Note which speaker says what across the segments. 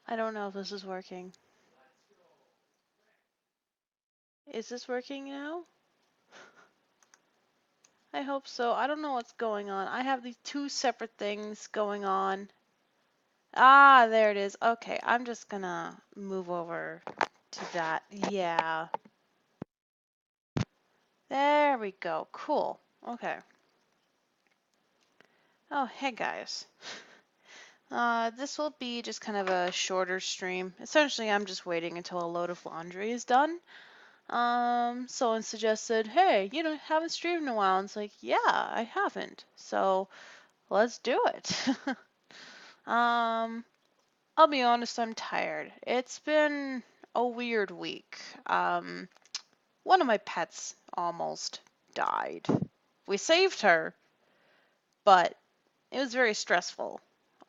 Speaker 1: I don't know if this is working. Is this working now? I hope so. I don't know what's going on. I have these two separate things going on. Ah, there it is. Okay, I'm just gonna move over to that. Yeah. There we go. Cool. Okay. Oh, hey guys. This will be just kind of a shorter stream. Essentially, I'm just waiting until a load of laundry is done. Someone suggested, hey, haven't streamed in a while. And it's like, yeah, I haven't. So let's do it. um, I'll be honest, I'm tired. It's been a weird week. One of my pets almost died. We saved her, but it was very stressful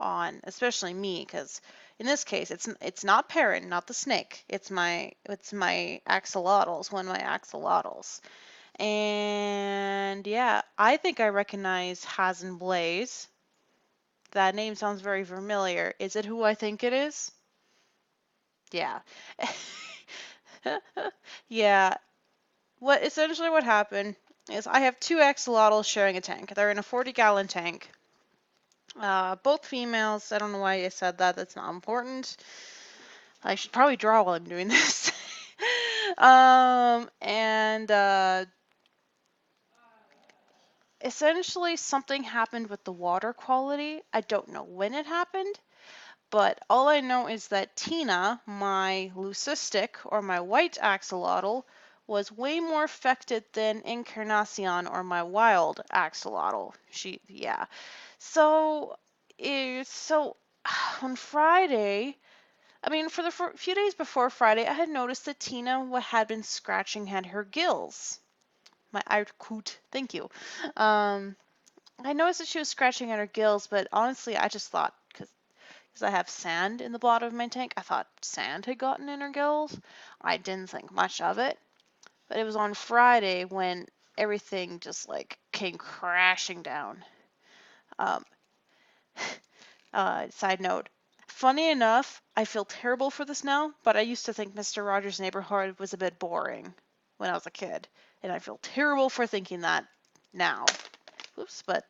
Speaker 1: on especially me because in this case it's not Perrin, not the snake. It's my axolotls, one of my axolotls. And yeah, I think I recognize Haz and Blaze. That name sounds very familiar. Is it who I think it is? Yeah. Yeah. What happened is I have two axolotls sharing a tank. They're in a 40-gallon tank. Both females. I don't know why I said that. That's not important. I should probably draw while I'm doing this. And essentially something happened with the water quality. I don't know when it happened, but all I know is that Tina, my leucistic or my white axolotl, was way more affected than Encarnacion or my wild axolotl. Yeah. So, so on Friday, I mean, for the few days before Friday, I had noticed that Tina had been scratching at her gills. My Outcoot, thank you. I noticed that she was scratching at her gills, but honestly, I just thought, because I have sand in the bottom of my tank, I thought sand had gotten in her gills. I didn't think much of it. But it was on Friday when everything just like came crashing down. Um, Side note, funny enough, I feel terrible for this now, but I used to think Mr. Rogers' Neighborhood was a bit boring when I was a kid, and I feel terrible for thinking that now. Oops, but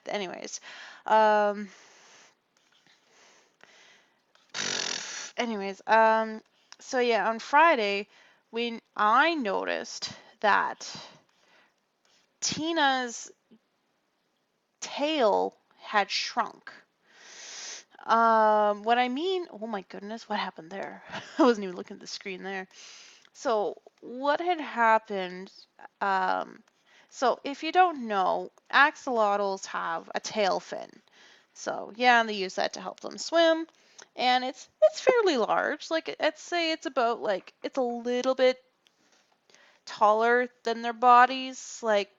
Speaker 1: anyways. Um, anyways, so yeah, on Friday, I noticed that Tina's tail had shrunk. What I mean, oh my goodness, what happened there? I wasn't even looking at the screen there. So what had happened, um, so if you don't know, axolotls have a tail fin. So yeah, and they use that to help them swim. And it's fairly large. Like let's say it's about like it's a little bit taller than their bodies. Like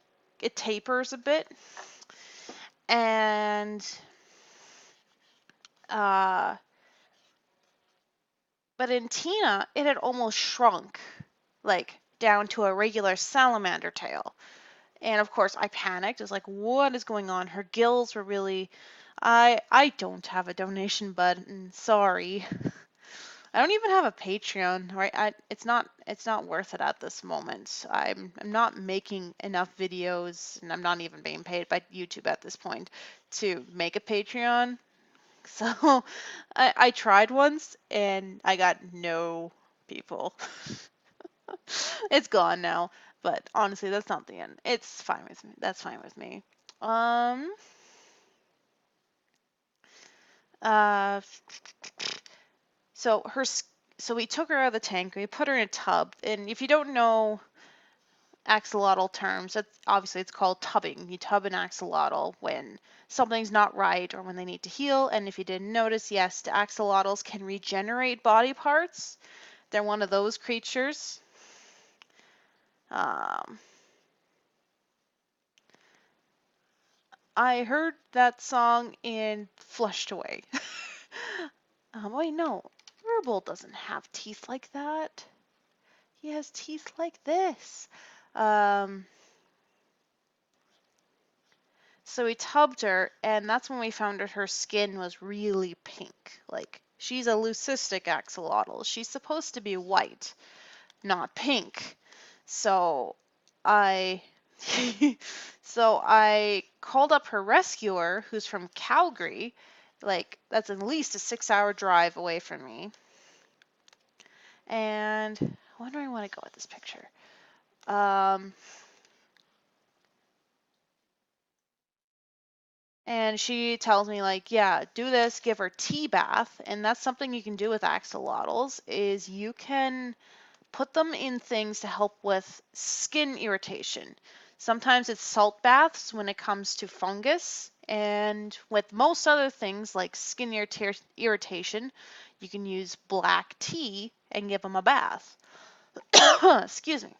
Speaker 1: it tapers a bit. And uh but in Tina, it had almost shrunk, like down to a regular salamander tail. And of course, I panicked. I was like, what is going on? Her gills were really. I don't have a donation button. Sorry. I don't even have a Patreon, right? It's not worth it at this moment. I'm not making enough videos, and I'm not even being paid by YouTube at this point to make a Patreon. So I tried once and I got no people. It's gone now, but honestly, that's not the end. It's fine with me. That's fine with me. Um, uh, so so we took her out of the tank. We put her in a tub, and if you don't know axolotl terms, that's obviously it's called tubbing. You tub an axolotl when something's not right or when they need to heal. And if you didn't notice, yes, the axolotls can regenerate body parts. They're one of those creatures. Um, I heard that song and flushed away. Wait, no. Verbal doesn't have teeth like that. He has teeth like this. Um, so we tubbed her, and that's when we found out her skin was really pink. Like, she's a leucistic axolotl. She's supposed to be white, not pink. So I so I called up her rescuer, who's from Calgary, like that's at least a 6-hour drive away from me. And where do I want to go with this picture? And she tells me like, yeah, do this, give her tea bath, and that's something you can do with axolotls is you can put them in things to help with skin irritation. Sometimes it's salt baths when it comes to fungus, and with most other things like skin irritation, you can use black tea and give them a bath. Excuse me.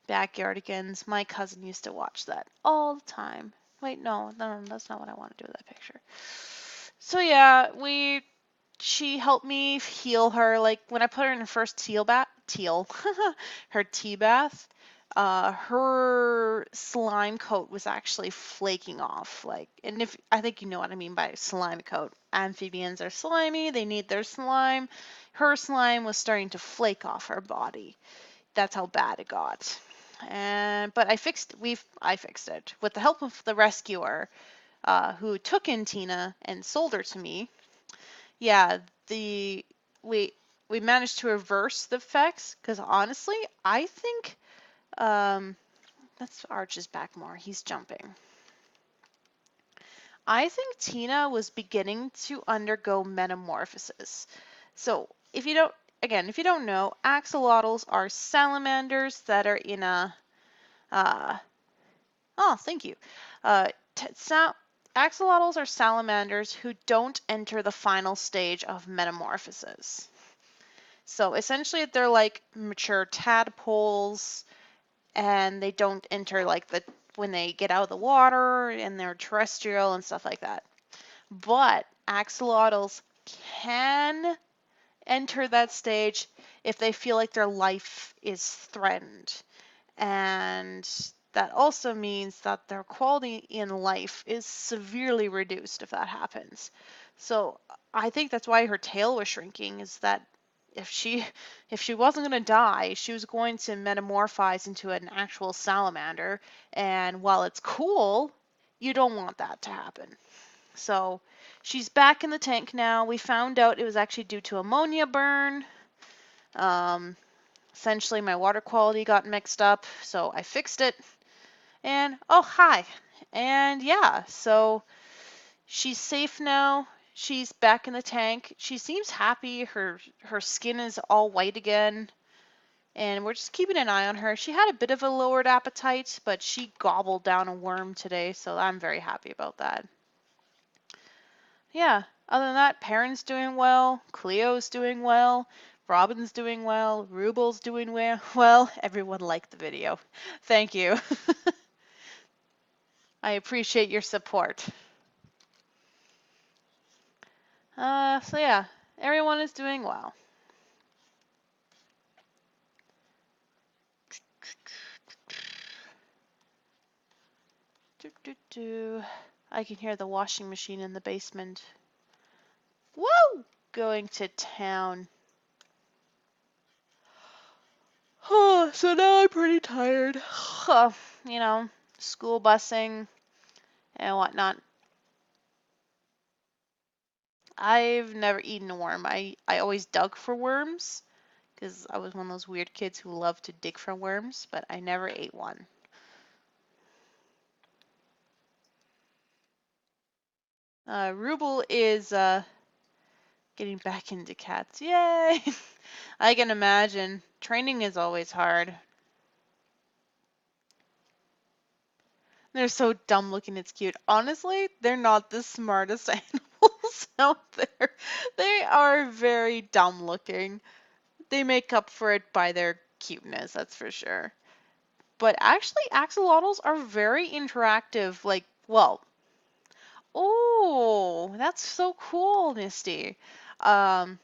Speaker 1: Backyardigans. My cousin used to watch that all the time. Wait, no, that's not what I want to do with that picture. So yeah, she helped me heal her. Like when I put her in her first her tea bath, her slime coat was actually flaking off. Like, and if I think you know what I mean by slime coat. Amphibians are slimy; they need their slime. Her slime was starting to flake off her body. That's how bad it got. But I fixed it with the help of the rescuer, who took in Tina and sold her to me. Yeah, the we we managed to reverse the effects because honestly, I think that's Arch's back more. He's jumping. I think Tina was beginning to undergo metamorphosis. So if you don't know, axolotls are salamanders that are in a uh, oh, thank you. Uh, Axolotls are salamanders who don't enter the final stage of metamorphosis. So essentially, they're like mature tadpoles, and they don't enter like when they get out of the water and they're terrestrial and stuff like that. But axolotls can enter that stage if they feel like their life is threatened. And that also means that their quality in life is severely reduced if that happens. So I think that's why her tail was shrinking, is that if she wasn't going to die, she was going to metamorphose into an actual salamander, and while it's cool, you don't want that to happen. So she's back in the tank now. We found out it was actually due to ammonia burn. Essentially, my water quality got mixed up, so I fixed it. And oh, hi. And yeah, so she's safe now. She's back in the tank. She seems happy. Her skin is all white again. And we're just keeping an eye on her. She had a bit of a lowered appetite, but she gobbled down a worm today, so I'm very happy about that. Yeah, other than that, Perrin's doing well, Cleo's doing well, Robin's doing well, Rubel's doing well. Everyone liked the video. Thank you. I appreciate your support. So yeah, everyone is doing well. I can hear the washing machine in the basement. Woo! Going to town. So now I'm pretty tired. You know, school busing and whatnot. I've never eaten a worm. I always dug for worms because I was one of those weird kids who loved to dig for worms, but I never ate one. Rubel is getting back into cats. Yay! I can imagine. Training is always hard. They're so dumb looking, it's cute. Honestly, they're not the smartest animals out there. They are very dumb looking. They make up for it by their cuteness, that's for sure. But actually, axolotls are very interactive. Like, well, oh, that's so cool, Misty. Um,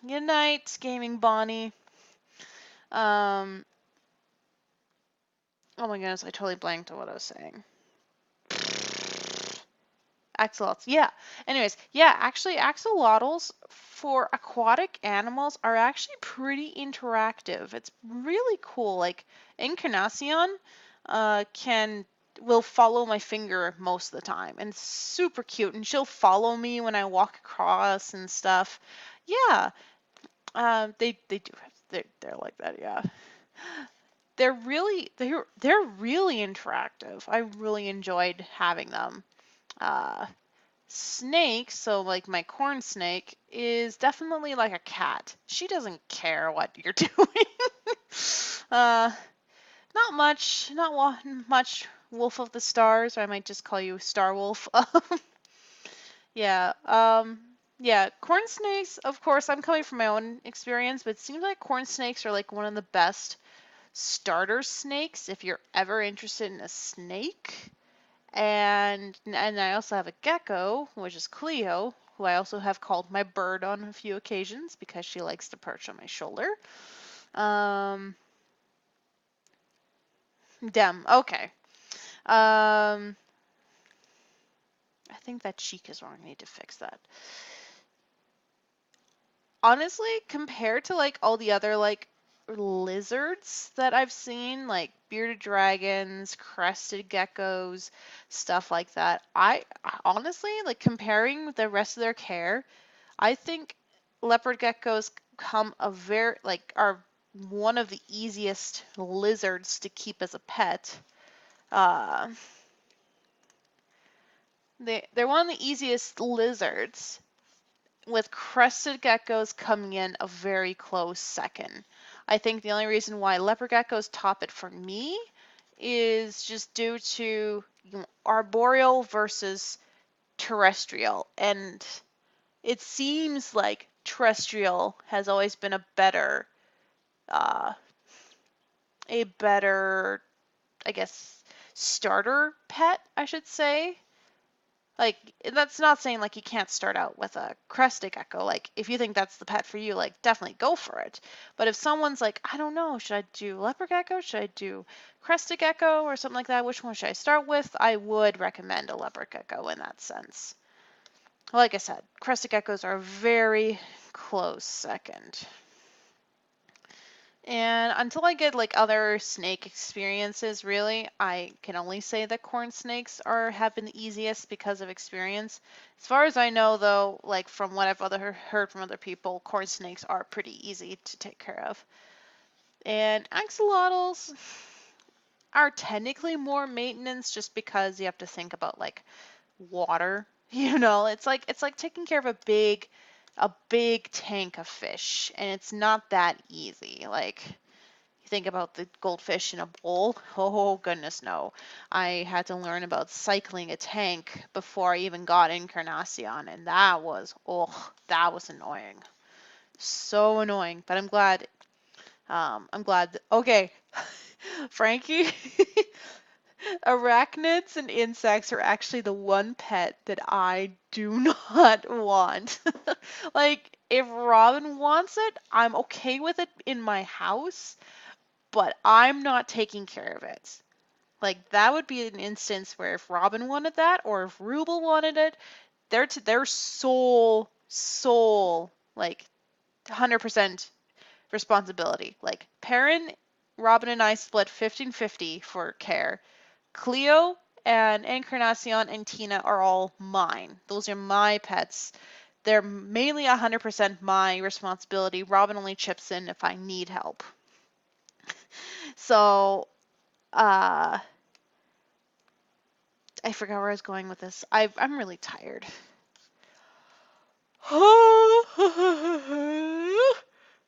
Speaker 1: Good night, Gaming Bonnie. Oh my goodness, I totally blanked on what I was saying. Axolotls, yeah. Anyways, yeah, actually, axolotls for aquatic animals are actually pretty interactive. It's really cool. Like Encarnacion can will follow my finger most of the time, and it's super cute. And she'll follow me when I walk across and stuff. Yeah, they do. They're like that. Yeah, they're really interactive. I really enjoyed having them. Uh, Snake, so like my corn snake, is definitely like a cat. She doesn't care what you're doing. uh, not much Wolf of the Stars. Or I might just call you Star Wolf. Yeah. Yeah. Corn snakes. Of course, I'm coming from my own experience, but it seems like corn snakes are like one of the best starter snakes if you're ever interested in a snake. And I also have a gecko, which is Cleo, who I also have called my bird on a few occasions because she likes to perch on my shoulder. Um, Dem. Okay. I think that cheek is wrong. I need to fix that. Honestly, compared to like all the other like lizards that I've seen, like bearded dragons, crested geckos, stuff like that, I honestly like comparing the rest of their care. I think leopard geckos come a very like are one of the easiest lizards to keep as a pet. Uh, they're one of the easiest lizards, with crested geckos coming in a very close second. I think the only reason why leopard geckos top it for me is just due to arboreal versus terrestrial, and it seems like terrestrial has always been uh, a better, I guess, starter pet, I should say. Like, that's not saying like you can't start out with a crested gecko. Like, if you think that's the pet for you, like, definitely go for it. But if someone's like, I don't know, should I do leopard gecko? Should I do crested gecko or something like that? Which one should I start with? I would recommend a leopard gecko in that sense. Like I said, crested geckos are a very close second. And until I get like other snake experiences, really, I can only say that corn snakes have been the easiest because of experience. As far as I know, though, like from what I've heard from other people, corn snakes are pretty easy to take care of. And axolotls are technically more maintenance just because you have to think about like water. It's like taking care of a big tank of fish, and it's not that easy. Like, you think about the goldfish in a bowl. Oh, goodness, no. I had to learn about cycling a tank before I even got Encarnacion, and that was annoying. So annoying. But I'm glad. Okay, Frankie, arachnids and insects are actually the one pet that I do not want. Like, if Robin wants it, I'm okay with it in my house, but I'm not taking care of it. Like, that would be an instance where if Robin wanted that or if Rubel wanted it, their sole like 100% responsibility. Like, Perrin, Robin and I split 50-50 for care. Cleo and Encarnacion and Tina are all mine. Those are my pets. They're mainly 100% my responsibility. Robin only chips in if I need help. So, uh, I forgot where I was going with this. I'm really tired.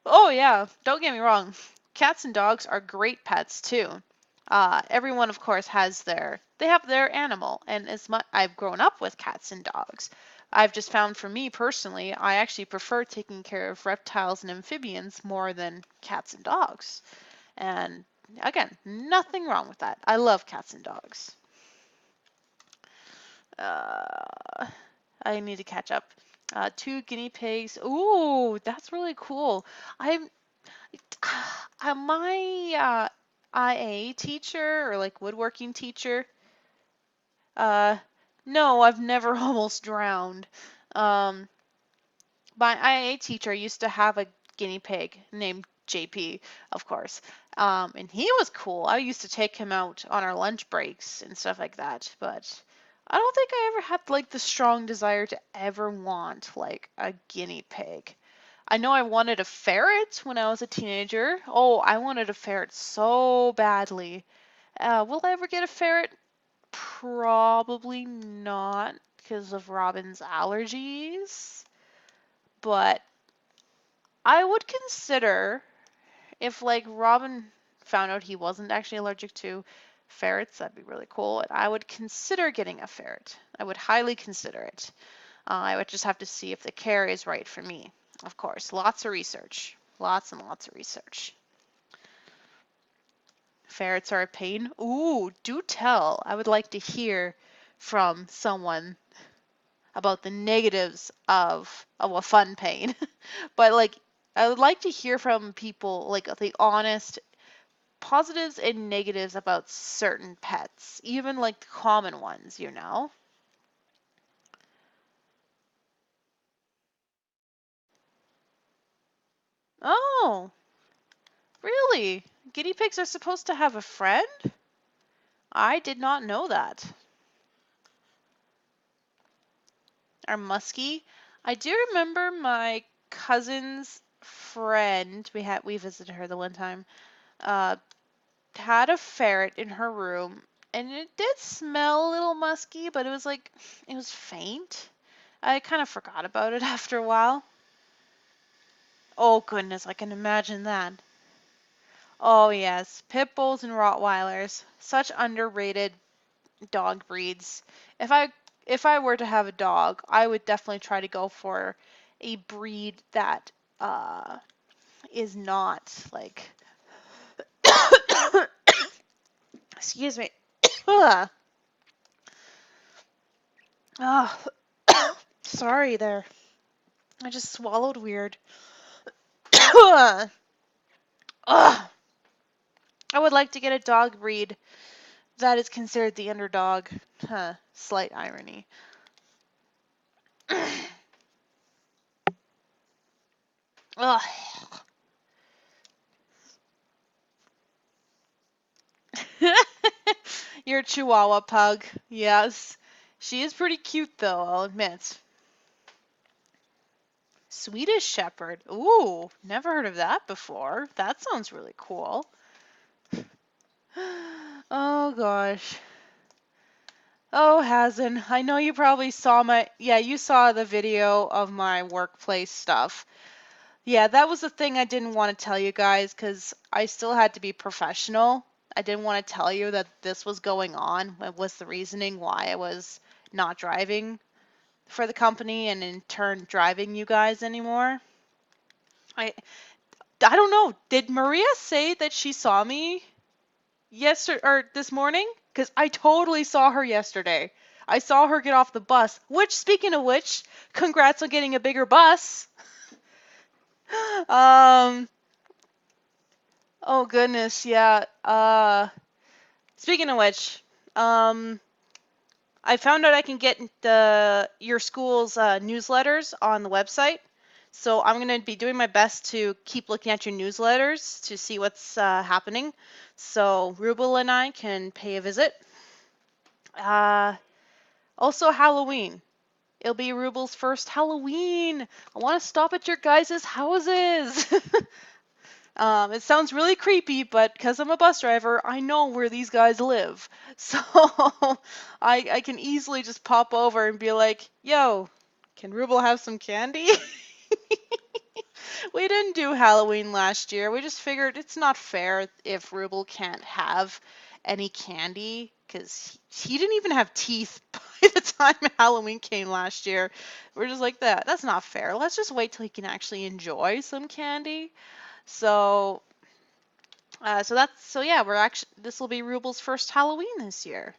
Speaker 1: Oh yeah, don't get me wrong. Cats and dogs are great pets too. Everyone, of course, they have their animal, and as much I've grown up with cats and dogs, I've just found for me personally, I actually prefer taking care of reptiles and amphibians more than cats and dogs. And again, nothing wrong with that. I love cats and dogs. Uh, I need to catch up. Two guinea pigs. Ooh, that's really cool. I'm my IA teacher or like woodworking teacher. Uh, No, I've never almost drowned. Um, my IA teacher used to have a guinea pig named JP, of course. And he was cool. I used to take him out on our lunch breaks and stuff like that, but I don't think I ever had like the strong desire to ever want like a guinea pig. I know I wanted a ferret when I was a teenager. Oh, I wanted a ferret so badly. Will I ever get a ferret? Probably not because of Robin's allergies, but I would consider if like Robin found out he wasn't actually allergic to ferrets, that'd be really cool. And I would consider getting a ferret. I would highly consider it. I would just have to see if the care is right for me. Of course, lots of research. Lots and lots of research. Ferrets are a pain. Ooh, do tell. I would like to hear from someone about the negatives of a fun pain. But like I would like to hear from people like the honest positives and negatives about certain pets, even like the common ones, you know? Oh, really? Guinea pigs are supposed to have a friend? I did not know that. Are musky? I do remember my cousin's friend, we visited her the one time, uh, had a ferret in her room, and it did smell a little musky, but it was faint. I kind of forgot about it after a while. Oh goodness, I can imagine that. Oh yes, pit bulls and Rottweilers, such underrated dog breeds. If I if I were to have a dog, I would definitely try to go for a breed that is not like excuse me. Ugh. Oh, sorry there. I just swallowed weird. Ugh. I would like to get a dog breed that is considered the underdog. Huh, slight irony. Ugh. Your Chihuahua pug. Yes. She is pretty cute though, I'll admit. Swedish Shepherd. Ooh, never heard of that before. That sounds really cool. Oh gosh. Oh, Hazen, I know you probably saw you saw the video of my workplace stuff. Yeah, that was the thing I didn't want to tell you guys because I still had to be professional. I didn't want to tell you that this was going on. What was the reasoning why I was not driving for the company and in turn driving you guys anymore? I I don't know. Did Maria say that she saw me yesterday or this morning? Because I totally saw her yesterday. I saw her get off the bus. Which, speaking of which, congrats on getting a bigger bus. Um. Oh goodness, yeah. Speaking of which, um, I found out I can get your school's newsletters on the website. So I'm going to be doing my best to keep looking at your newsletters to see what's happening. So Rubel and I can pay a visit. Uh, Also Halloween. It'll be Rubel's first Halloween. I want to stop at your guys' houses. It sounds really creepy, but because I'm a bus driver, I know where these guys live. So I can easily just pop over and be like, yo, can Rubel have some candy? We didn't do Halloween last year. We just figured it's not fair if Rubel can't have any candy because he didn't even have teeth by the time Halloween came last year. We're just like that. That's not fair. Let's just wait till he can actually enjoy some candy. So so yeah, we're actually this will be Rubel's first Halloween this year.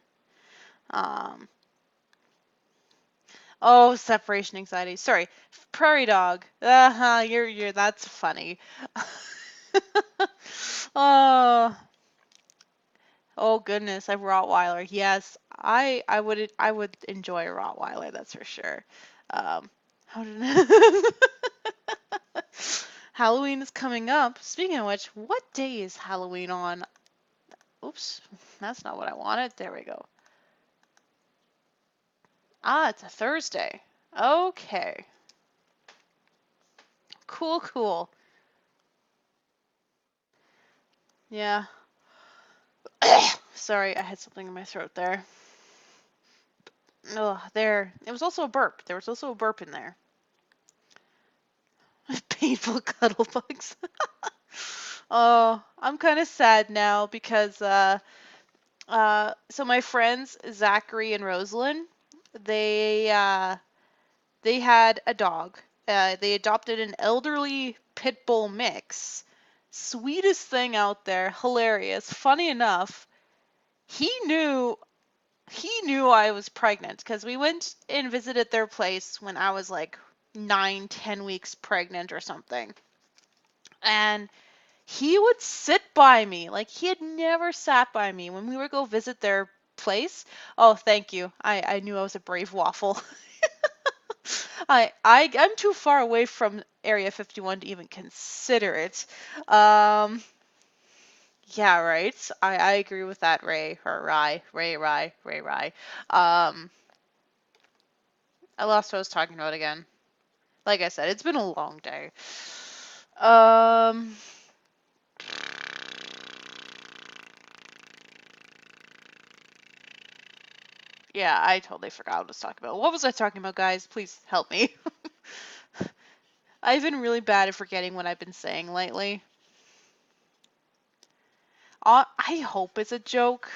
Speaker 1: Um, oh, separation anxiety. Sorry, prairie dog. You're that's funny. Oh, Oh goodness, a Rottweiler. Yes, I would enjoy a Rottweiler, that's for sure. How did Halloween is coming up. Speaking of which, what day is Halloween on? Oops, that's not what I wanted. There we go. Ah, it's a Thursday. Okay. Cool, cool. Yeah. Sorry, I had something in my throat there. Oh, there. It was also a burp. There was also a burp in there. Painful cuddle bugs. Oh, I'm kind of sad now because so my friends Zachary and Rosalind, they they had a dog. They adopted an elderly pit bull mix. Sweetest thing out there, hilarious. Funny enough, he knew he knew I was pregnant because we went and visited their place when I was like 9, 10 weeks pregnant or something. And he would sit by me like he had never sat by me when we would go visit their place. Oh, thank you. I knew I was a brave waffle. I'm too far away from Area 51 to even consider it. Um, yeah, right. I agree with that, Ray or Ray. Um, I lost what I was talking about again. Like I said, it's been a long day. Um, yeah, I totally forgot what I was talking about. What was I talking about, guys? Please help me. I've been really bad at forgetting what I've been saying lately. I hope it's a joke,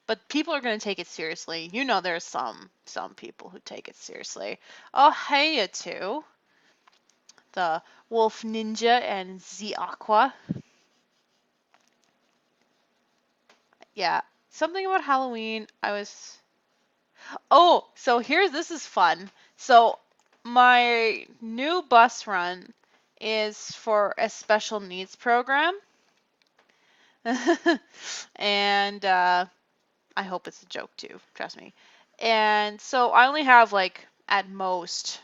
Speaker 1: but people are going to take it seriously. You know, there's some people who take it seriously. Oh, hey, you two. The Wolf Ninja and the Aqua. Yeah, something about Halloween. Oh, so this is fun. So my new bus run is for a special needs program. And I hope it's a joke too, trust me. And so I only have like at most,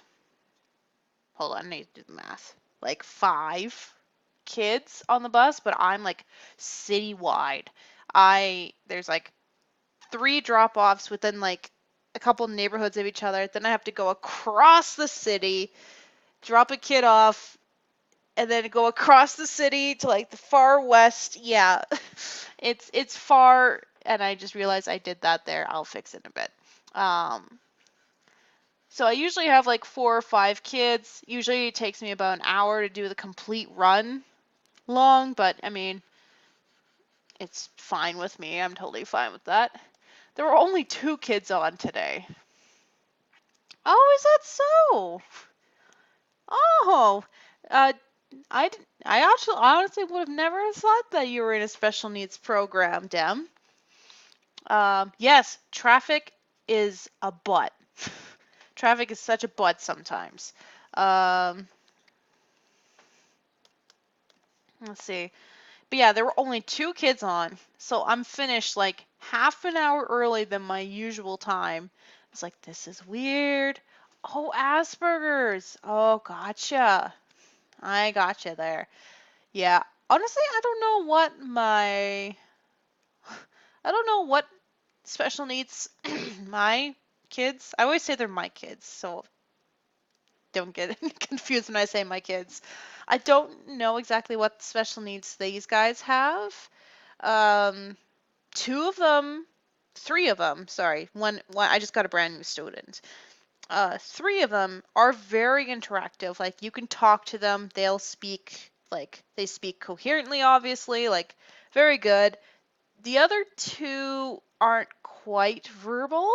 Speaker 1: hold on, I need to do the math, like 5 kids on the bus, but I'm like citywide. There's like 3 drop-offs within like a couple neighborhoods of each other. Then I have to go across the city, drop a kid off, and then go across the city to like the far west. Yeah, it's far, and I just realized I did that there. I'll fix it in a bit. So I usually have like 4 or 5 kids. Usually it takes me about an hour to do the complete run long, but I mean, it's fine with me. I'm totally fine with that. There were only 2 kids on today. Oh, is that so? Oh, uh, I actually honestly would have never thought that you were in a special needs program, Dem. Yes, traffic is a butt. Traffic is such a butt sometimes. Um, let's see. But yeah, there were only 2 kids on, so I'm finished like half an hour early than my usual time. It's like, this is weird. Oh, Asperger's. Oh, gotcha. I gotcha there. Yeah, honestly, I don't know what special needs my kids. I always say they're my kids, so don't get confused when I say my kids. I don't know exactly what special needs these guys have. Um, 2 of them, 3 of them, sorry. One, I just got a brand new student. 3 of them are very interactive. Like you can talk to them, they'll speak, like they speak coherently, obviously, like very good. The other 2 aren't quite verbal.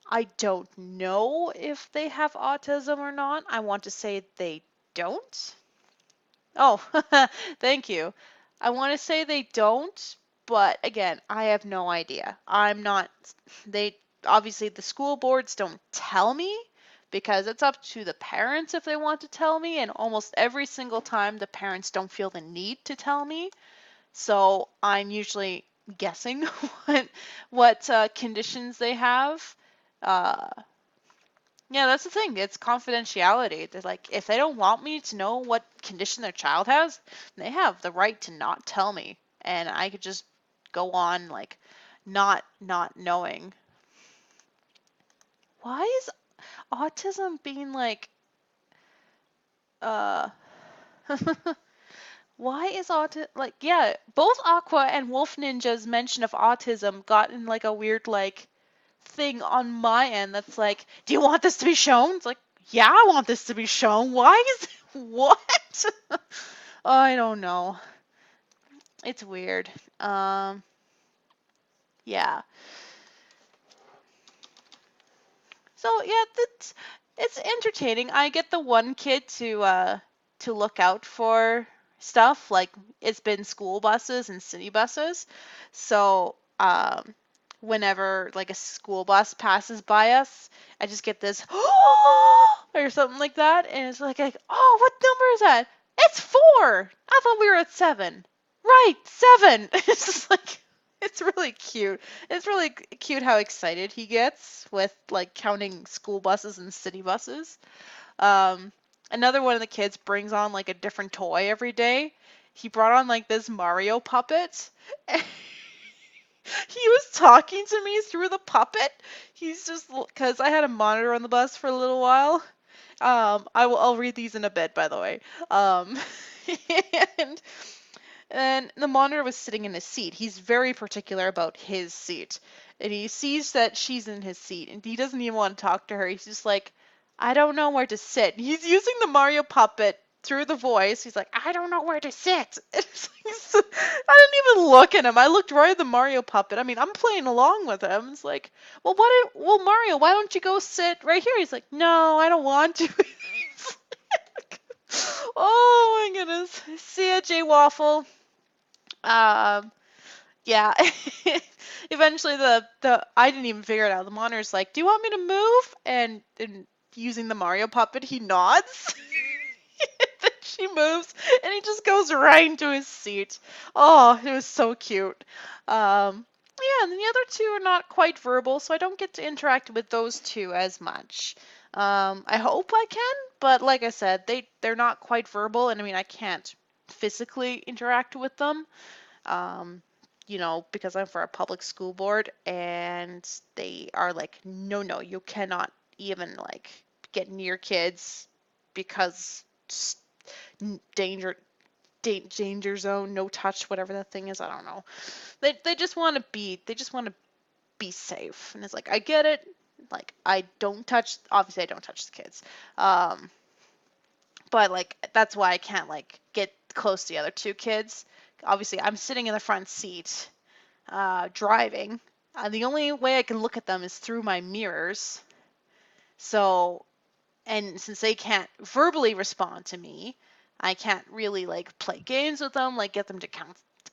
Speaker 1: I don't know if they have autism or not. I want to say they don't. Oh, thank you. I want to say they don't, but again, I have no idea. I'm not, they, obviously the school boards don't tell me because it's up to the parents if they want to tell me, and almost every single time the parents don't feel the need to tell me. So I'm usually guessing what conditions they have. Uh, yeah, that's the thing. It's confidentiality. They're like, if they don't want me to know what condition their child has, they have the right to not tell me, and I could just go on like not knowing. Why is autism being like uh why is autism like, yeah, both Aqua and Wolf Ninja's mention of autism got in like a weird like thing on my end that's like, do you want this to be shown? It's like, yeah, I want this to be shown. Why is what? I don't know. It's weird. Um, yeah. So yeah, it's entertaining. I get the one kid to look out for stuff like it's been school buses and city buses. So whenever like a school bus passes by us, I just get this or something like that, and it's like oh, what number is that? It's 4. I thought we were at 7. Right, 7. It's just like it's really cute. It's really cute how excited he gets with like counting school buses and city buses. Um, Another one of the kids brings on like a different toy every day. He brought on like this Mario puppet. He was talking to me through the puppet. He's just because I had a monitor on the bus for a little while. I'll read these in a bit, by the way. Um, and and the monitor was sitting in his seat. He's very particular about his seat. And he sees that she's in his seat and he doesn't even want to talk to her. He's just like, I don't know where to sit. He's using the Mario puppet through the voice. He's like, I don't know where to sit. I didn't even look at him. I looked right at the Mario puppet. I mean, I'm playing along with him. It's like, well, Mario, why don't you go sit right here? He's like, no, I don't want to. Oh my goodness. See ya, Jay Waffle. Um, yeah. Eventually, the I didn't even figure it out. The monitor's like, "Do you want me to move?" And using the Mario puppet, he nods. Then she moves, and he just goes right into his seat. Oh, it was so cute. Yeah, and the other two are not quite verbal, so I don't get to interact with those two as much. I hope I can, but like I said, they're not quite verbal, and I mean I can't physically interact with them. Um, because I'm for a public school board and they are like, no, no, you cannot even like get near kids because danger, danger zone, no touch, whatever that thing is. I don't know. They just want to be safe, and it's like I get it. Like obviously I don't touch the kids. Um, but like that's why I can't like get close to the other two kids. Obviously, I'm sitting in the front seat, driving. The only way I can look at them is through my mirrors. So, and since they can't verbally respond to me, I can't really like play games with them, like get them to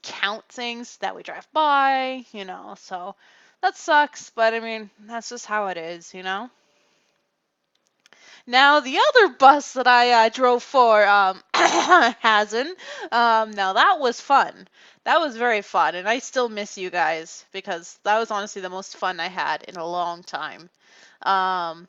Speaker 1: count things that we drive by. So that sucks, but I mean, that's just how it is. Now, the other bus that I drove for Hazen, now that was fun. That was very fun, and I still miss you guys because that was honestly the most fun I had in a long time. Um,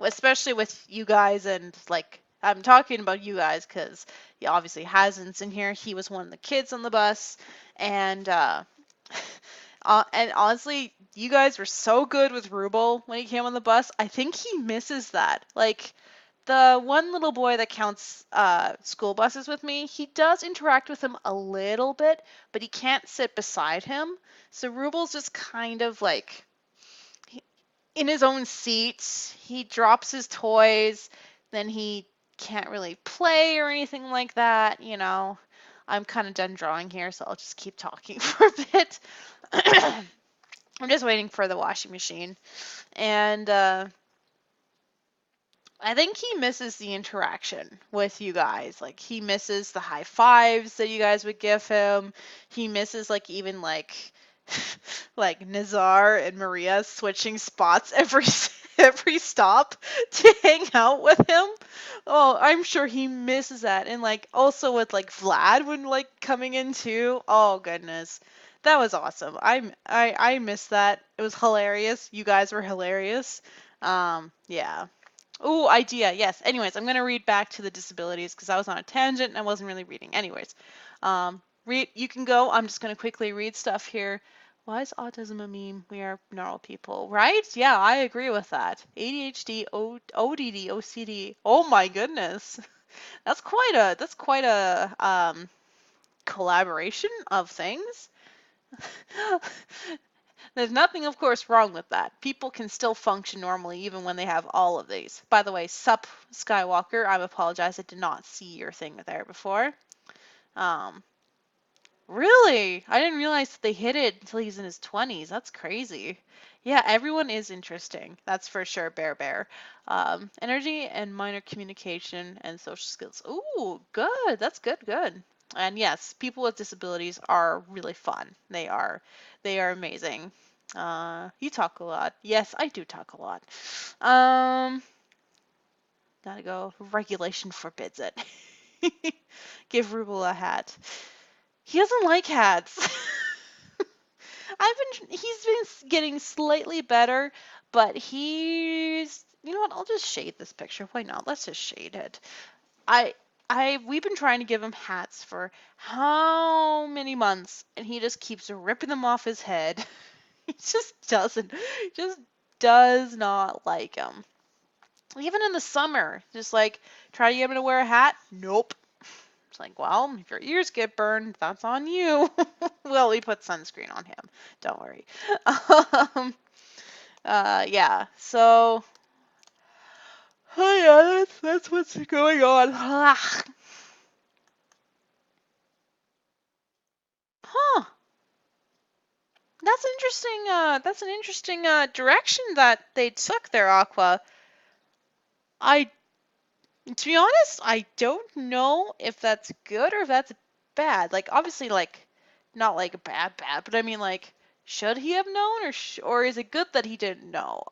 Speaker 1: Especially with you guys, and like I'm talking about you guys because yeah, obviously Hazen's in here. He was one of the kids on the bus, and and honestly, you guys were so good with Rubel when he came on the bus. I think he misses that. Like the one little boy that counts school buses with me, he does interact with him a little bit, but he can't sit beside him. So Rubel's just kind of like in his own seat. He drops his toys, then he can't really play or anything like that. I'm kind of done drawing here, so I'll just keep talking for a bit. I'm just waiting for the washing machine. And I think he misses the interaction with you guys. Like he misses the high fives that you guys would give him. He misses like even like like Nazar and Maria switching spots every every stop to hang out with him. Oh, I'm sure he misses that. And like also with like Vlad when like coming in too. Oh goodness. That was awesome. I missed that. It was hilarious. You guys were hilarious. Yeah. Oh, idea. Yes. Anyways, I'm gonna read back to the disabilities because I was on a tangent and I wasn't really reading. Anyways, read. You can go. I'm just gonna quickly read stuff here. Why is autism a meme? We are normal people, right? Yeah, I agree with that. ADHD, ODD, OCD. Oh my goodness, that's quite a collaboration of things. There's nothing, of course, wrong with that. People can still function normally even when they have all of these. By the way, sup, Skywalker, I apologize. I did not see your thing there before. Um, really? I didn't realize that they hit it until he's in his 20s. That's crazy. Yeah, everyone is interesting. That's for sure, Bear Bear. Energy and minor communication and social skills. Ooh, good. That's good, good. And yes, people with disabilities are really fun. They are amazing. You talk a lot. Yes, I do talk a lot. Um, Gotta go. Regulation forbids it. Give Ruble a hat. He doesn't like hats. He's been getting slightly better, but you know what? I'll just shade this picture. Why not? Let's just shade it. I, we've been trying to give him hats for how many months, and he just keeps ripping them off his head. He just does not like them. Even in the summer, just like try to get him to wear a hat. Nope. It's like, well, if your ears get burned, that's on you. Well, we put sunscreen on him. Don't worry. Um, yeah. So, oh yeah, that's what's going on. Huh. That's interesting. That's an interesting direction that they took there, Aqua. I, to be honest, I don't know if that's good or if that's bad. Like, obviously, like, not like bad, bad, but I mean, like, should he have known, or is it good that he didn't know?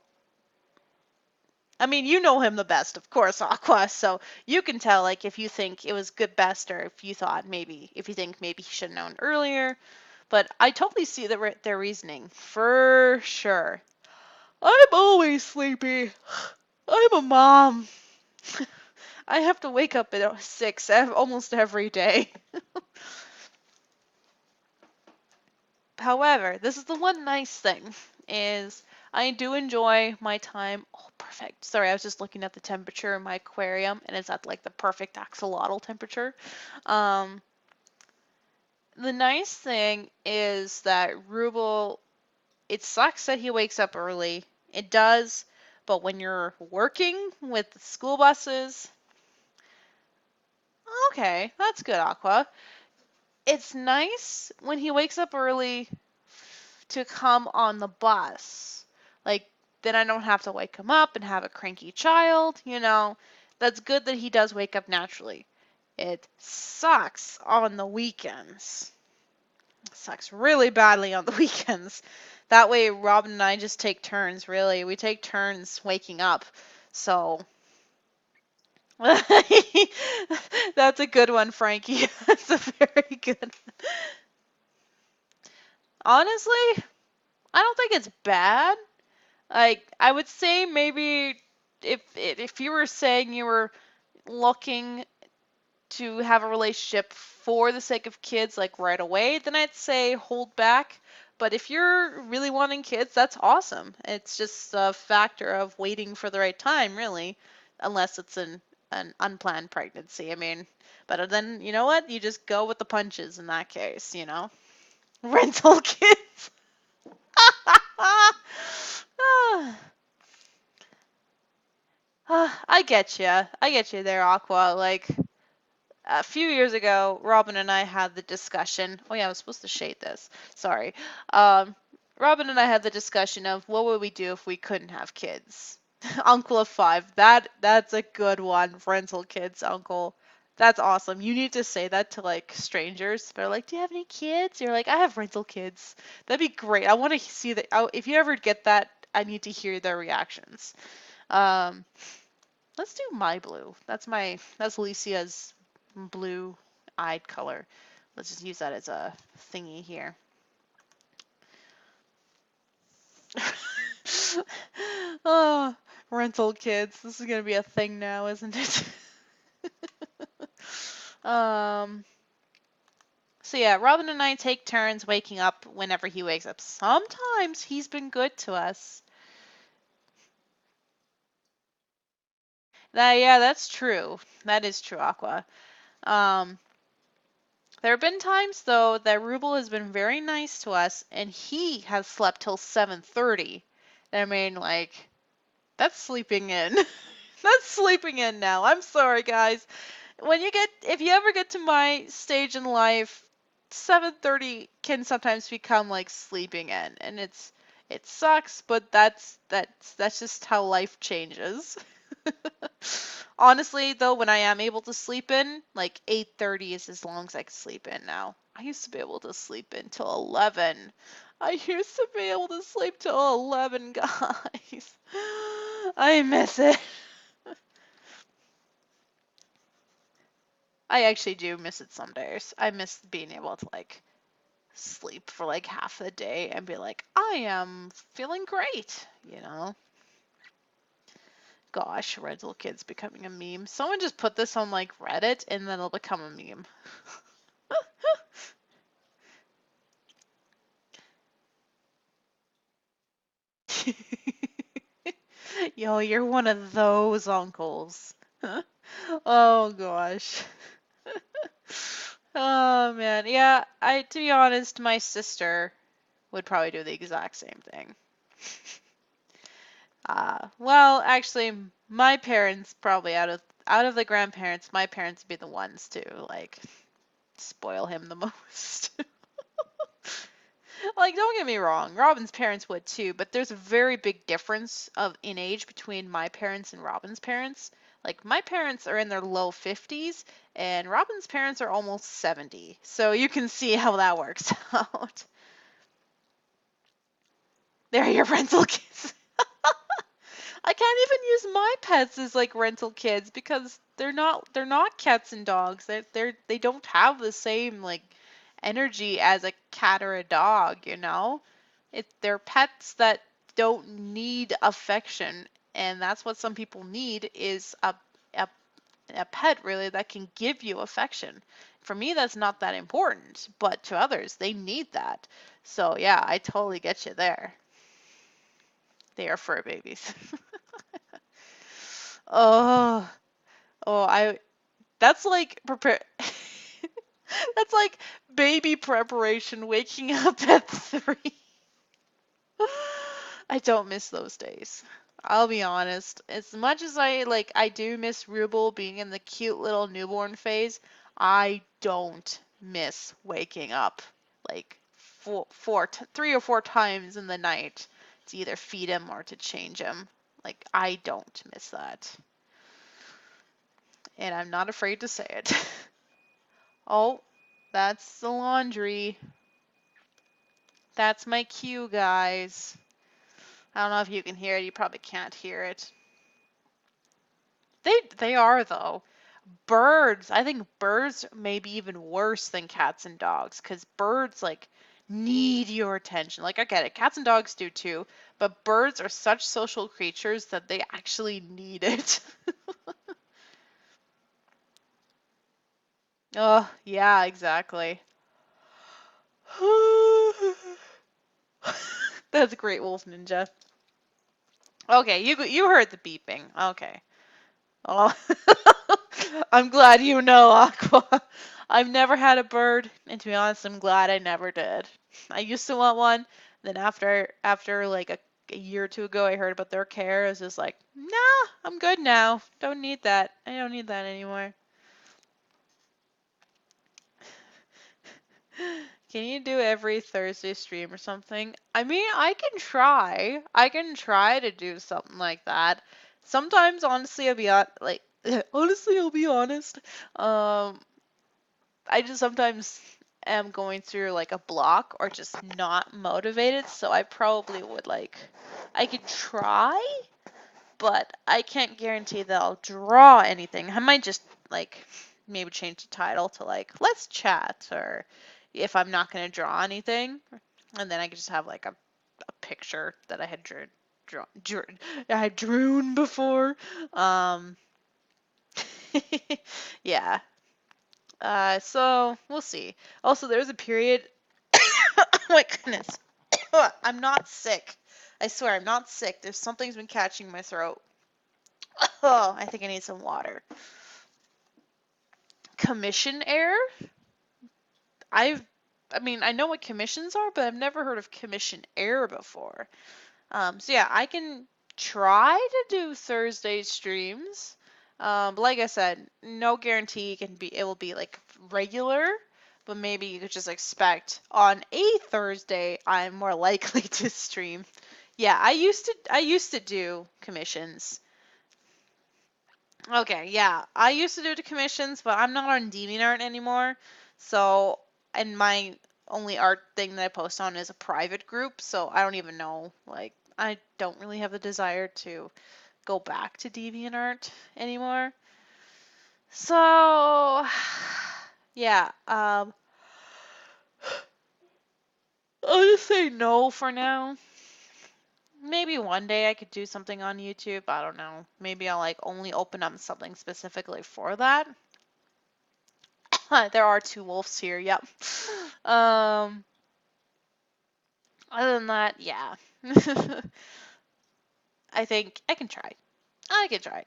Speaker 1: I mean, you know him the best, of course, Aqua. So you can tell, like, if you think it was good best, or if you thought maybe, if you think maybe he should have known earlier. But I totally see their reasoning for sure. I'm always sleepy. I'm a mom. I have to wake up at 6 almost every day. However, this is the one nice thing is I do enjoy my time. Oh, perfect. Sorry, I was just looking at the temperature in my aquarium and it's at like the perfect axolotl temperature. Um, the nice thing is that Ruble, it sucks that he wakes up early. It does, but when you're working with the school buses, okay, that's good, Aqua. It's nice when he wakes up early to come on the bus. Like, then I don't have to wake him up and have a cranky child, you know. That's good that he does wake up naturally. It sucks on the weekends. It sucks really badly on the weekends. That way, Robin and I just take turns, really. We take turns waking up. So, that's a good one, Frankie. That's a very good. Honestly, I don't think it's bad. Like, I would say maybe if you were saying you were looking to have a relationship for the sake of kids, like right away, then I'd say hold back. But if you're really wanting kids, that's awesome. It's just a factor of waiting for the right time, really, unless it's an unplanned pregnancy. I mean, but then you know what? You just go with the punches in that case, you know? Rental kids. I get you. I get you there, Aqua. Like a few years ago, Robin and I had the discussion. Oh yeah, I was supposed to shade this. Sorry. Um, Robin and I had the discussion of what would we do if we couldn't have kids. Uncle of five. That's a good one. Rental kids, uncle. That's awesome. You need to say that to like strangers. They're like, "Do you have any kids?" You're like, "I have rental kids." That'd be great. I want to see that. If you ever get that, I need to hear their reactions. Um, let's do my blue. That's Alicia's blue-eyed color. Let's just use that as a thingy here. Oh, rental kids. This is gonna be a thing now, isn't it? Um, so yeah, Robin and I take turns waking up whenever he wakes up. Sometimes he's been good to us. Yeah, that's true. That is true, Aqua. Um, there have been times though that Rubel has been very nice to us, and he has slept till 7:30. I mean, like, that's sleeping in. That's sleeping in now. I'm sorry, guys. If you ever get to my stage in life, 7:30 can sometimes become like sleeping in, and it sucks, but that's just how life changes. Honestly, though, when I am able to sleep in, like 8:30 is as long as I can sleep in now. I used to be able to sleep in till 11. I used to be able to sleep till 11, guys. I miss it. I actually do miss it some days. I miss being able to like sleep for like half the day and be like, I am feeling great, you know? Gosh, rental kids becoming a meme. Someone just put this on like Reddit and then it'll become a meme. Yo, you're one of those uncles. Oh gosh. Oh man. Yeah, I to be honest, my sister would probably do the exact same thing. Well, actually, my parents probably out of the grandparents, my parents would be the ones to like spoil him the most. Like, don't get me wrong, Robin's parents would too, but there's a very big difference of in age between my parents and Robin's parents. Like, my parents are in their low 50s, and Robin's parents are almost 70. So you can see how that works out. They're your rental kids. I can't even use my pets as like rental kids because they're not cats and dogs. They don't have the same like energy as a cat or a dog, you know? They're pets that don't need affection, and that's what some people need is a a pet really that can give you affection. For me, that's not that important, but to others, they need that. So yeah, I totally get you there. They are fur babies. Oh, oh, that's like prepare that's like baby preparation waking up at 3. I don't miss those days. I'll be honest. As much as I do miss Rubel being in the cute little newborn phase, I don't miss waking up like 3 or 4 times in the night to either feed him or to change him. Like I don't miss that. And I'm not afraid to say it. Oh, that's the laundry. That's my cue, guys. I don't know if you can hear it. You probably can't hear it. They are though. Birds, I think birds may be even worse than cats and dogs because birds like need your attention. Like I get it, cats and dogs do too, but birds are such social creatures that they actually need it. Oh, yeah, exactly. That's a great wolf ninja. Okay, you heard the beeping. Okay. Oh, I'm glad you know, Aqua. I've never had a bird, and to be honest, I'm glad I never did. I used to want one, then after like a year or two ago, I heard about their care. I was just like, nah, I'm good now. Don't need that. I don't need that anymore. Can you do every Thursday stream or something? I mean, I can try. I can try to do something like that. Sometimes, honestly, honestly, I'll be honest. Um, I just sometimes am going through like a block or just not motivated, so I probably would I could try, but I can't guarantee that I'll draw anything. I might just like maybe change the title to like let's chat, or if I'm not going to draw anything, and then I could just have like a picture that I had drew. I droon before. Um, yeah. So we'll see. Also, there's a period. Oh my goodness. I'm not sick. I swear, I'm not sick. There's something's been catching my throat. Oh, I think I need some water. Commission air? I've, I mean, I know what commissions are, but I've never heard of commission air before. So yeah, I can try to do Thursday streams. But like I said, no guarantee it will be like regular, but maybe you could just expect on a Thursday I'm more likely to stream. Yeah, I used to do commissions. Okay, yeah. I used to do the commissions, but I'm not on DeviantArt anymore. So, and my only art thing that I post on is a private group, so I don't even know. Like, I don't really have the desire to go back to DeviantArt anymore. So, yeah, I'll just say no for now. Maybe one day I could do something on YouTube. I don't know. Maybe I'll like only open up something specifically for that. There are two wolves here. Yep. Um. Other than that, yeah. I think I can try. I can try.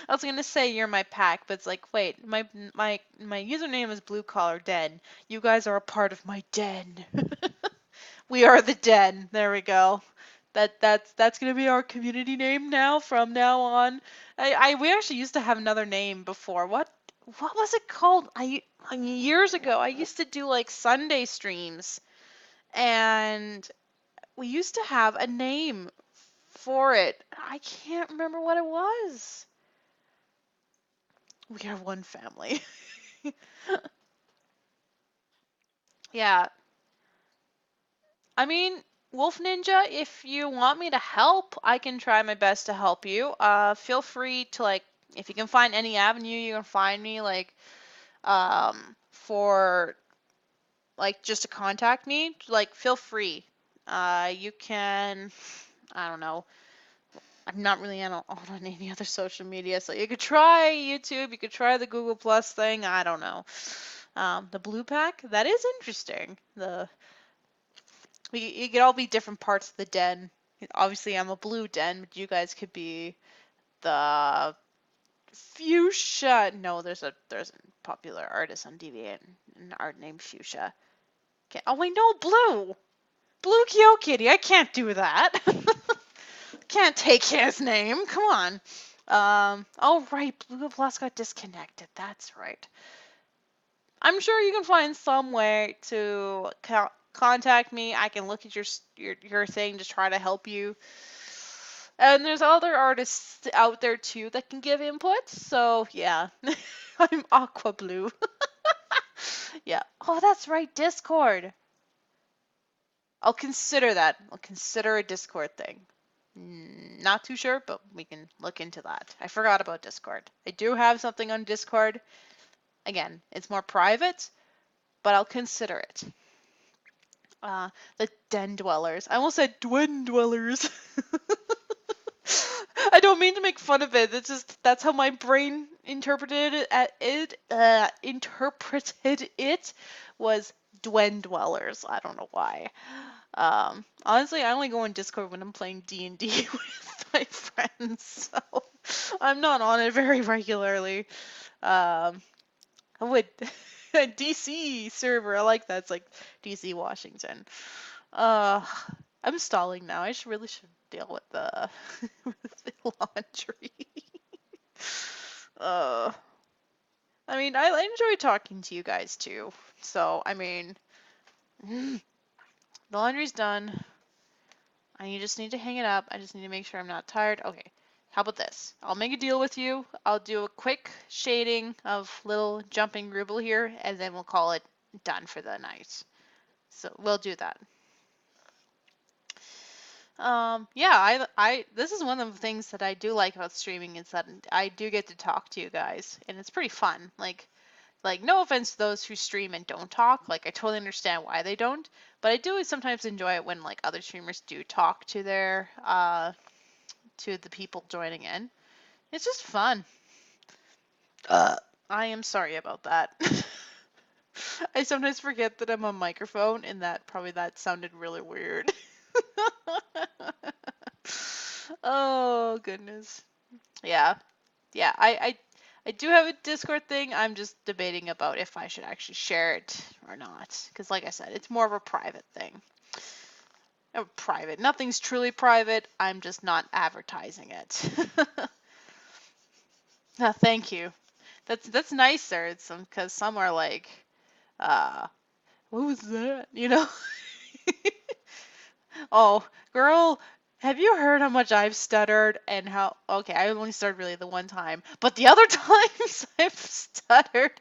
Speaker 1: I was gonna say you're my pack, but it's like, wait, my username is Blue Collar Den. You guys are a part of my den. We are the den. There we go. That's gonna be our community name now from now on. We actually used to have another name before. What was it called? Years ago I used to do like Sunday streams, and we used to have a name for it. I can't remember what it was. We are one family. Yeah, I mean, Wolf Ninja, if you want me to help, I can try my best to help you. Feel free to like, if you can find any avenue you can find me, like, for like just to contact me, like, feel free. You can, I don't know. I'm not really on any other social media, so you could try YouTube, you could try the Google Plus thing. I don't know. The blue pack, that is interesting. You could all be different parts of the den. Obviously, I'm a blue den, but you guys could be the fuchsia. No, there's a popular artist on Deviant, an art named Fuchsia. Okay. Oh wait, no, blue. Blue Kitty. I can't do that. Can't take his name. Come on. Oh right, Blue Plus got disconnected. That's right. I'm sure you can find some way to contact me. I can look at your thing to try to help you. And there's other artists out there too that can give input. So yeah, I'm Aqua Blue. Yeah. Oh, that's right, Discord. I'll consider that. I'll consider a Discord thing. Not too sure, but we can look into that. I forgot about Discord. I do have something on Discord. Again, it's more private, but I'll consider it. The Den Dwellers. I almost said Dwen Dwellers. I don't mean to make fun of it. It's just that's how my brain interpreted it was Dwen Dwellers. I don't know why. Honestly, I only go on Discord when I'm playing D&D with my friends, so I'm not on it very regularly. Um, I would a DC server. I like that. It's like DC Washington. Uh, I'm stalling now. Really should deal with the with the laundry. uh, I mean, I enjoy talking to you guys too. So, I mean, the laundry's done. I just need to hang it up. I just need to make sure I'm not tired. Okay. How about this? I'll make a deal with you. I'll do a quick shading of little jumping Ruble here, and then we'll call it done for the night. So we'll do that. Yeah, this is one of the things that I do like about streaming is that I do get to talk to you guys, and it's pretty fun. Like, Like, no offense to those who stream and don't talk. Like, I totally understand why they don't. But I do sometimes enjoy it when like other streamers do talk to their to the people joining in. It's just fun. I am sorry about that. I sometimes forget that I'm on microphone and that sounded really weird. Oh goodness. Yeah. Yeah, I do have a Discord thing. I'm just debating about if I should actually share it or not. Because like I said, it's more of a private thing. Private. Nothing's truly private. I'm just not advertising it. No, thank you. That's nicer. It's because some are like, uh, what was that? You know? Oh, girl, have you heard how much I've stuttered and how, okay, I only stuttered really the one time, but the other times I've stuttered.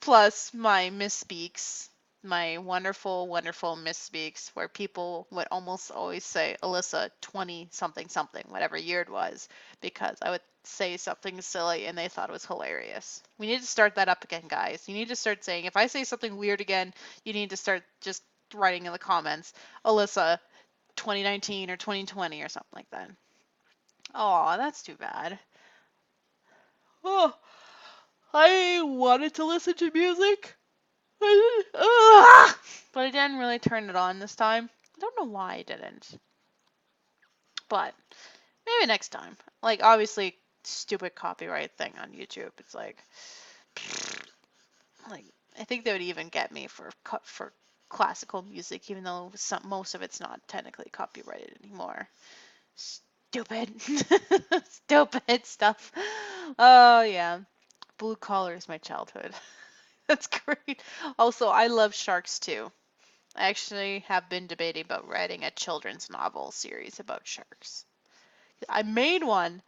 Speaker 1: Plus my misspeaks, my wonderful, wonderful misspeaks, where people would almost always say, Alyssa, 20 something something, whatever year it was, because I would say something silly and they thought it was hilarious. We need to start that up again, guys. You need to start saying, if I say something weird again, you need to start just writing in the comments, Alyssa, 2019 or 2020 or something like that. Oh, that's too bad. Oh, I wanted to listen to music. But I didn't really turn it on this time. I don't know why I didn't. But maybe next time. Like, obviously, stupid copyright thing on YouTube. It's like I think they would even get me for classical music, even though most of it's not technically copyrighted anymore. Stupid, stupid stuff. Oh yeah, Blue Collar is my childhood. That's great. Also, I love sharks too. I actually have been debating about writing a children's novel series about sharks. I made one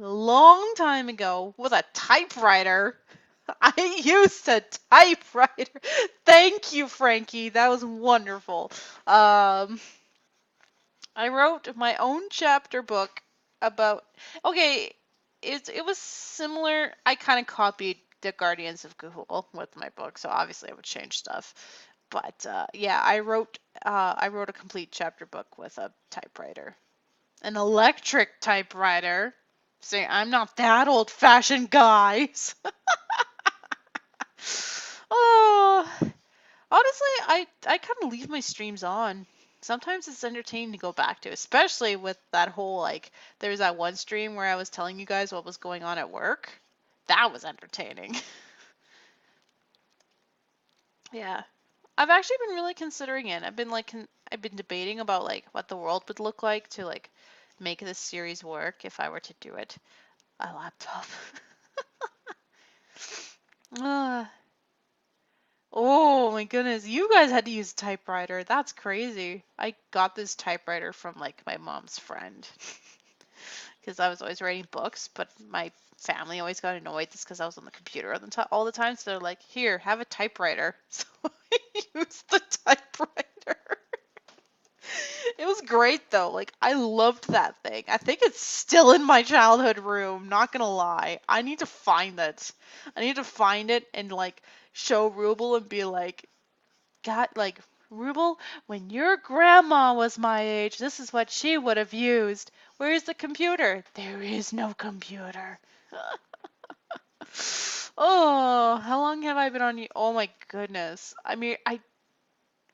Speaker 1: a long time ago with a typewriter. I used a typewriter. Thank you, Frankie. That was wonderful. Um, I wrote my own chapter book about. Okay, it was similar. I kind of copied the Guardians of Gahul with my book, so obviously I would change stuff. But yeah, I wrote a complete chapter book with a typewriter, an electric typewriter. See, I'm not that old-fashioned, guys. Oh, honestly, I kind of leave my streams on. Sometimes it's entertaining to go back to, especially with that whole like there's that one stream where I was telling you guys what was going on at work. That was entertaining. Yeah. I've actually been really considering it. I've been debating about like what the world would look like to like make this series work if I were to do it. A laptop. Ah. Oh my goodness, you guys had to use a typewriter. That's crazy. I got this typewriter from like my mom's friend because I was always writing books, but my family always got annoyed just because I was on the computer all the time. So they're like, "Here, have a typewriter." So I used the typewriter. It was great though. Like I loved that thing. I think it's still in my childhood room, not gonna lie. I need to find it. I need to find it and like show Ruble and be like, "God, like Ruble, when your grandma was my age, this is what she would have used. Where's the computer? There is no computer." Oh, how long have I been on you? Oh my goodness. I mean, I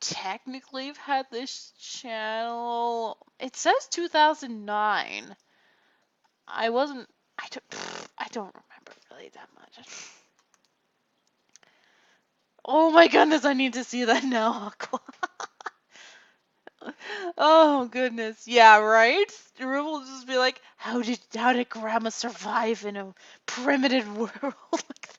Speaker 1: technically have had this channel. It says 2009. I wasn't. I don't remember really that much. Oh my goodness, I need to see that now. Oh goodness. Yeah, right? Ruben will just be like, how did grandma survive in a primitive world like that?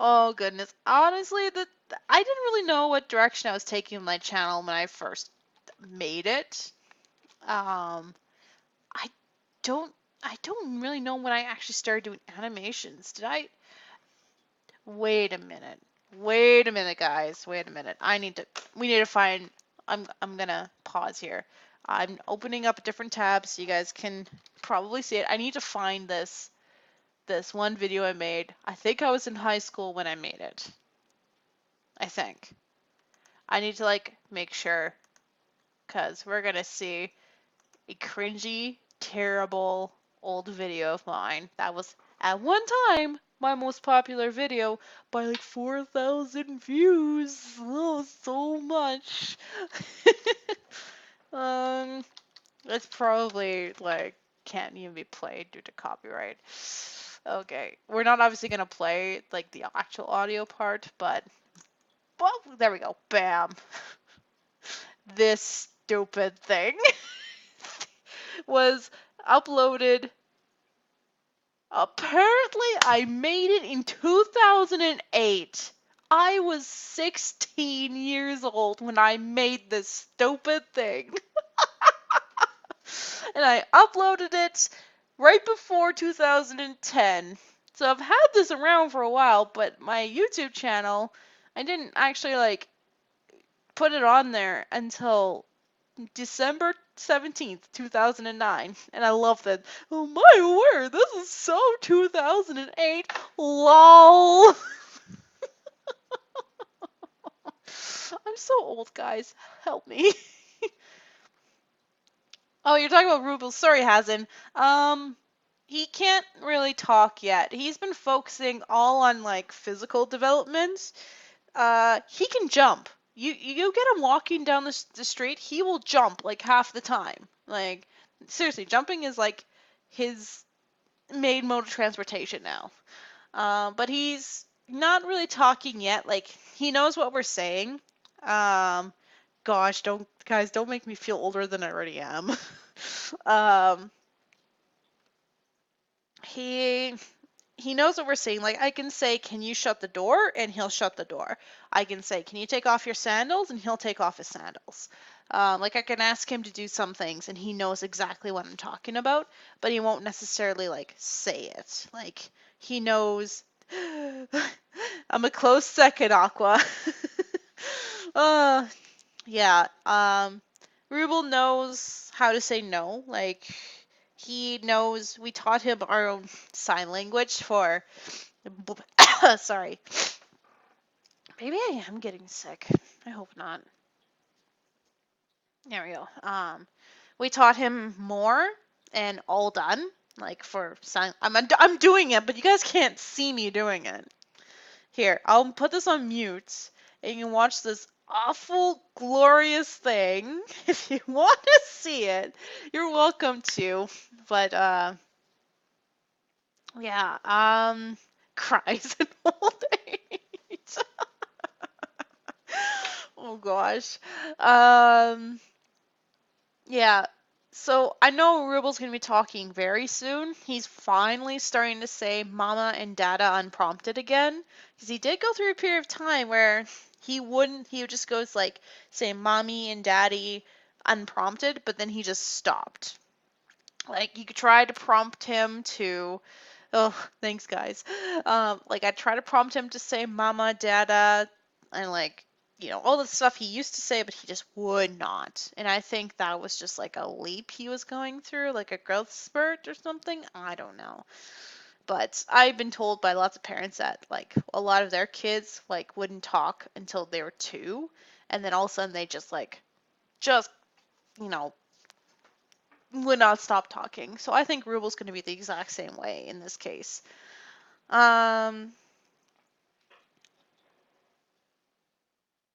Speaker 1: Oh goodness. Honestly, I didn't really know what direction I was taking with my channel when I first made it. Um, I don't I don't really know when I actually started doing animations. Did I? Wait a minute. Wait a minute, guys. Wait a minute. We need to find I'm gonna pause here. I'm opening up a different tab so you guys can probably see it. I need to find this this one video I made. I think I was in high school when I made it. I think. I need to like make sure because we're gonna see a cringy, terrible old video of mine that was at one time my most popular video by like 4,000 views. Oh, so much. um, it's probably like can't even be played due to copyright. Okay, we're not obviously gonna play like the actual audio part, but well, there we go. Bam. This stupid thing was uploaded. Apparently, I made it in 2008. I was 16 years old when I made this stupid thing. And I uploaded it right before 2010. So I've had this around for a while, but my YouTube channel, I didn't actually like put it on there until December 17th, 2009. And I love that. Oh my word, this is so 2008. LOL. I'm so old, guys. Help me. Oh, you're talking about Rubles. Sorry, Hazen. He can't really talk yet. He's been focusing all on like physical development. He can jump. You get him walking down the street, he will jump like half the time. Like seriously, jumping is like his main mode of transportation now. But he's not really talking yet. Like he knows what we're saying. Um, gosh, don't make me feel older than I already am. um, he he knows what we're saying. Like I can say, "Can you shut the door?" and he'll shut the door. I can say, "Can you take off your sandals?" and he'll take off his sandals. Like I can ask him to do some things, and he knows exactly what I'm talking about, but he won't necessarily like say it. Like he knows. I'm a close second, Aqua. uh, yeah. Rubel knows how to say no. Like he knows we taught him our own sign language for sorry. Maybe I am getting sick. I hope not. There we go. We taught him more and all done. Like for sign, I'm doing it, but you guys can't see me doing it. Here, I'll put this on mute, and you can watch this awful, glorious thing. If you want to see it, you're welcome to. But yeah, cries in old age. Oh gosh. Um, yeah. So I know Rubel's gonna be talking very soon. He's finally starting to say mama and dada unprompted again. Because he did go through a period of time where he would just go like say mommy and daddy unprompted, but then he just stopped. Like you could try to prompt him to oh, thanks guys. Like I try to prompt him to say mama, dada, and like all the stuff he used to say, but he just would not. And I think that was just like a leap he was going through, like a growth spurt or something. I don't know. But I've been told by lots of parents that like a lot of their kids like wouldn't talk until they were 2, and then all of a sudden they just you know would not stop talking. So I think Rubel's going to be the exact same way in this case.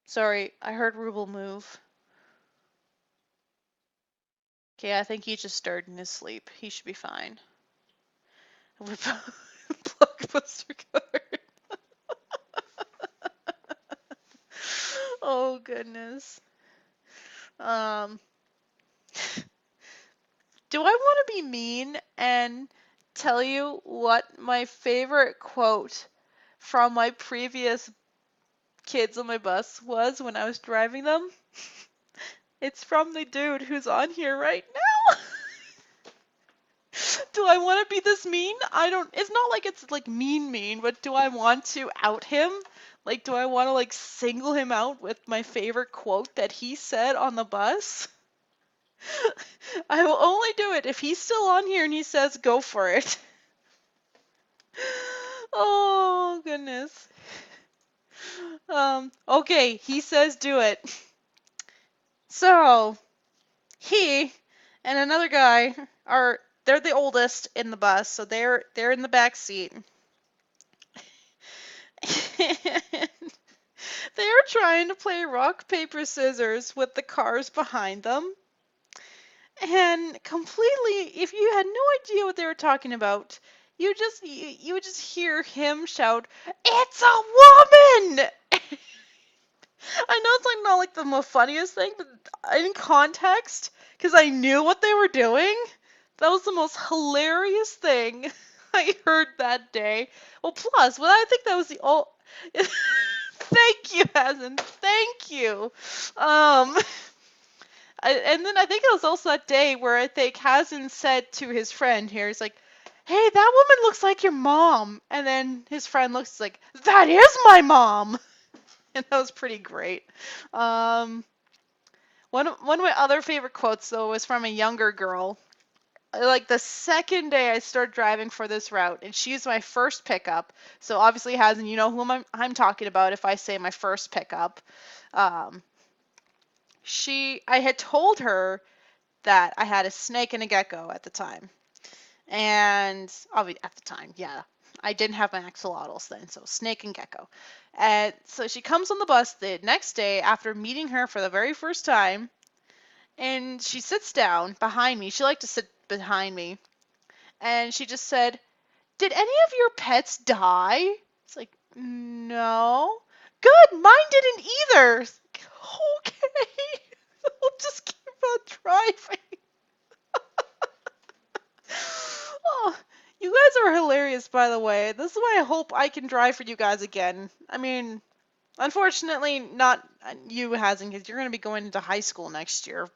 Speaker 1: Sorry, I heard Rubel move. Okay, I think he just stirred in his sleep. He should be fine. Blockbuster card. Oh goodness. Um, do I want to be mean and tell you what my favorite quote from my previous kids on my bus was when I was driving them? It's from the dude who's on here right now. Do I want to be this mean? I don't. It's not like it's like mean, but do I want to out him? Like, do I want to like single him out with my favorite quote that he said on the bus? I will only do it if he's still on here and he says go for it. Oh goodness. Okay, he says do it. So he and another guy are they're the oldest in the bus, so they're in the back seat. They're trying to play rock, paper, scissors with the cars behind them. And completely, if you had no idea what they were talking about, you would just hear him shout, "It's a woman!" I know it's like not like the most funniest thing, but in context, because I knew what they were doing, that was the most hilarious thing I heard that day. Well, plus, well, I think that was the all. Thank you, Hazen. Thank you. Um, and then I think it was also that day where I think Hazen said to his friend here, he's like, "Hey, that woman looks like your mom." And then his friend looks like, "That is my mom." And that was pretty great. Um, one of my other favorite quotes though was from a younger girl. Like the second day I started driving for this route, and she's my first pickup. So obviously, Hazen, you know who I'm talking about if I say my first pickup. Um, I had told her that I had a snake and a gecko at the time. And obviously, at the time, yeah, I didn't have my axolotls then, so snake and gecko. And so she comes on the bus the next day after meeting her for the very first time, and she sits down behind me. She liked to sit behind me, and she just said, "Did any of your pets die?" It's like, "No." "Good, mine didn't either." It's like, okay, I'll just keep on driving. Oh, you guys are hilarious, by the way. This is why I hope I can drive for you guys again. I mean, unfortunately, not you, Hazen, because you're going to be going into high school next year.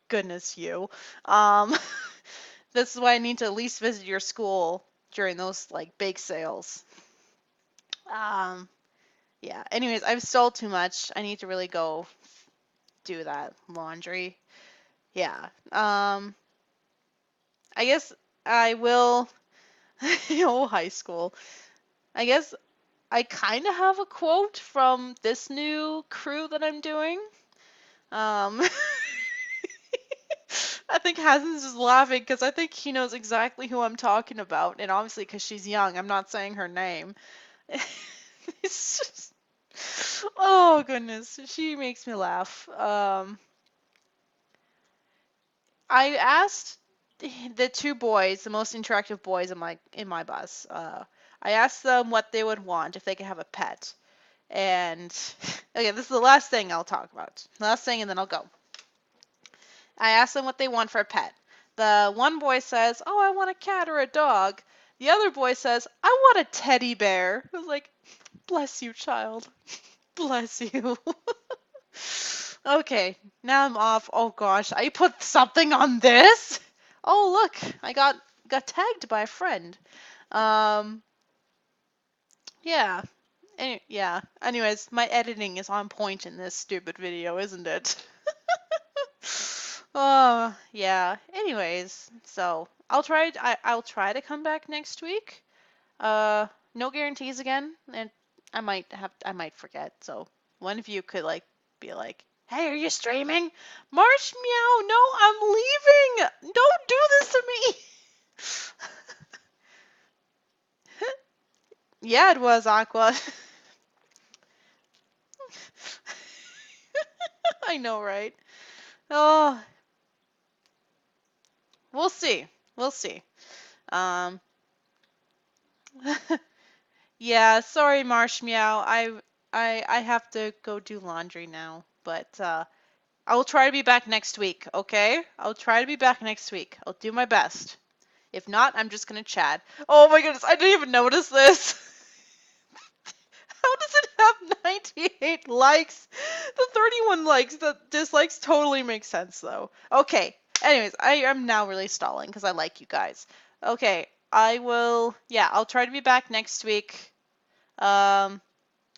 Speaker 1: Goodness, you. Um, this is why I need to at least visit your school during those like bake sales. Um, yeah. Anyways, I've stalled too much. I need to really go do that laundry. Yeah. I guess I will. Oh, high school. I guess I kind of have a quote from this new crew that I'm doing. Um, I think Hazen's just laughing because I think he knows exactly who I'm talking about, and obviously because she's young, I'm not saying her name. It's just, oh goodness, she makes me laugh. I asked the two boys, the most interactive boys in my bus. I asked them what they would want if they could have a pet. And okay, this is the last thing I'll talk about. Last thing, and then I'll go. I asked them what they want for a pet. The one boy says, "Oh, I want a cat or a dog." The other boy says, "I want a teddy bear." I was like, "Bless you, child. Bless you." Okay, now I'm off. Oh gosh, I put something on this. Oh look, I got tagged by a friend. Um, yeah. Yeah. Anyways, my editing is on point in this stupid video, isn't it? Oh, yeah. Anyways, so I'll try to come back next week. Uh, no guarantees again, and I might forget. So one of you could like be like, "Hey, are you streaming?" Marsh meow, no, I'm leaving. Don't do this to me. Yeah, it was Aqua. I know, right? Oh, we'll see. We'll see. Um, yeah, sorry, Marsh Meow. I have to go do laundry now, but I will try to be back next week, okay? I'll try to be back next week. I'll do my best. If not, I'm just gonna chat. Oh my goodness, I didn't even notice this. How does it have 98 likes? The 31 likes, the dislikes totally make sense though. Okay. Anyways, I am now really stalling because I like you guys. Okay, yeah, I'll try to be back next week. Um,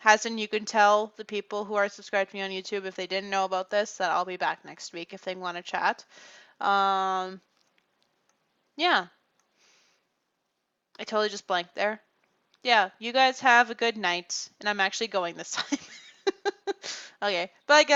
Speaker 1: Hassan, you can tell the people who are subscribed to me on YouTube if they didn't know about this that I'll be back next week if they want to chat. Um, yeah, I totally just blanked there. Yeah, you guys have a good night, and I'm actually going this time. Okay, bye guys.